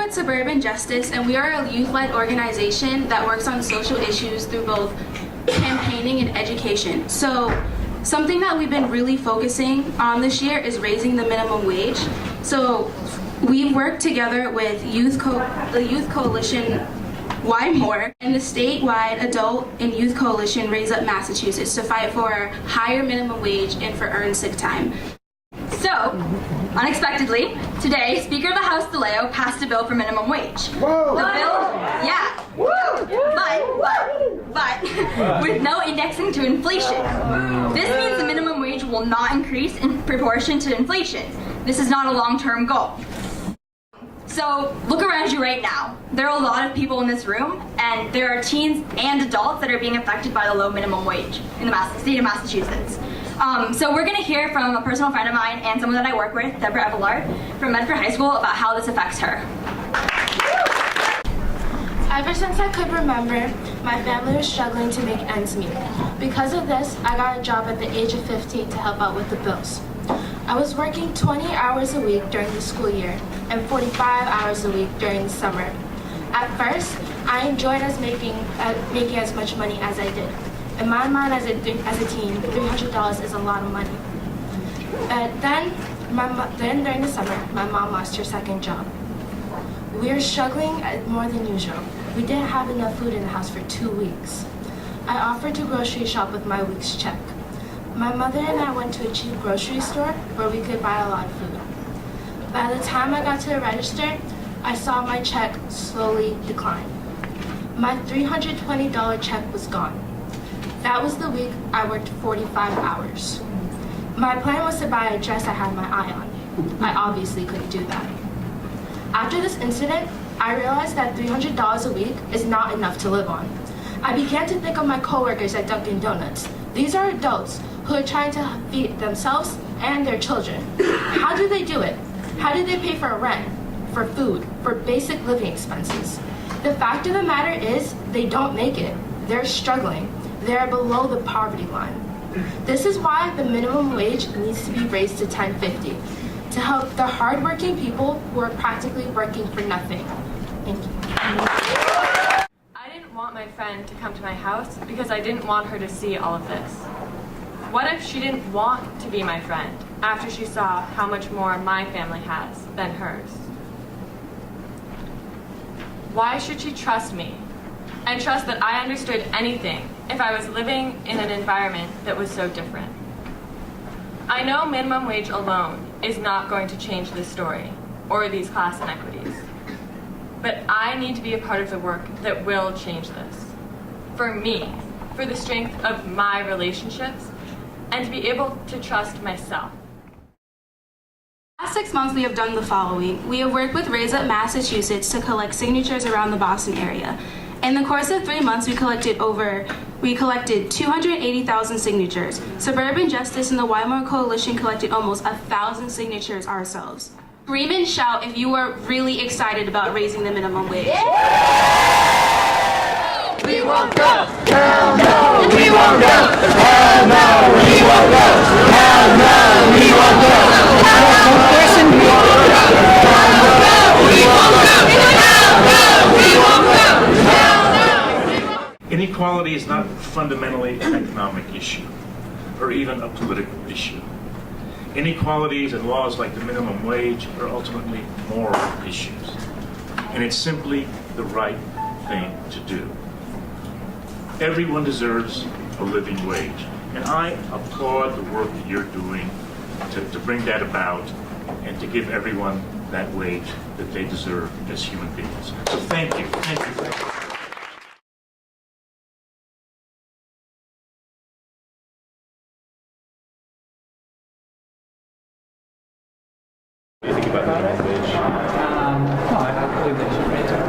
at Suburban Justice, and we are a youth-led organization that works on social issues through both campaigning and education. So something that we've been really focusing on this year is raising the minimum wage. So we've worked together with the Youth Coalition More and the statewide Adult and Youth Coalition Raise Up Massachusetts to fight for a higher minimum wage and for earned sick time. So, unexpectedly, today, Speaker of the House DeLeo passed a bill for minimum wage. Whoa! The bill, yeah, but with no indexing to inflation. This means the minimum wage will not increase in proportion to inflation. This is not a long-term goal. So, look around you right now. There are a lot of people in this room, and there are teens and adults that are being affected by the low minimum wage in the state of Massachusetts. So we're going to hear from a personal friend of mine and someone that I work with, Deborah Everard, from Medford High School, about how this affects her. Ever since I could remember, my family was struggling to make ends meet. Because of this, I got a job at the age of 15 to help out with the bills. I was working 20 hours a week during the school year and 45 hours a week during the summer. At first, I enjoyed making as much money as I did. In my mind as a teen, $300 is a lot of money. Then during the summer, my mom lost her second job. We were struggling more than usual. We didn't have enough food in the house for 2 weeks. I offered to grocery shop with my week's check. My mother and I went to a cheap grocery store where we could buy a lot of food. By the time I got to the register, I saw my check slowly decline. My $320 check was gone. That was the week I worked 45 hours. My plan was to buy a dress I had my eye on. I obviously couldn't do that. After this incident, I realized that $300 a week is not enough to live on. I began to think of my coworkers at Dunkin' Donuts. These are adults who are trying to feed themselves and their children. How do they do it? How do they pay for rent, for food, for basic living expenses? The fact of the matter is, they don't make it. They're struggling. They're below the poverty line. This is why the minimum wage needs to be raised to $10.50 to help the hardworking people who are practically working for nothing. Thank you. I didn't want my friend to come to my house because I didn't want her to see all of this. What if she didn't want to be my friend after she saw how much more my family has than hers? Why should she trust me and trust that I understood anything if I was living in an environment that was so different? I know minimum wage alone is not going to change this story or these class inequities, but I need to be a part of the work that will change this. For me, for the strength of my relationships, and to be able to trust myself. Last 6 months, we have done the following. We have worked with Raise Up Massachusetts to collect signatures around the Boston area. In the course of 3 months, we collected 280,000 signatures. Suburban Justice and the Wymore Coalition collected almost 1,000 signatures ourselves. Scream and shout if you are really excited about raising the minimum wage. We won't go! Hell no! We won't go! Hell no! We won't go! Hell no! We won't go! Inequality is not fundamentally an economic issue, or even a political issue. Inequalities and laws like the minimum wage are ultimately moral issues, and it's simply the right thing to do. Everyone deserves a living wage, and I applaud the work that you're doing to bring that about and to give everyone that wage that they deserve as human beings. So thank you. Thank you. Thank you. What do you think about the minimum wage? No, I believe they should raise it.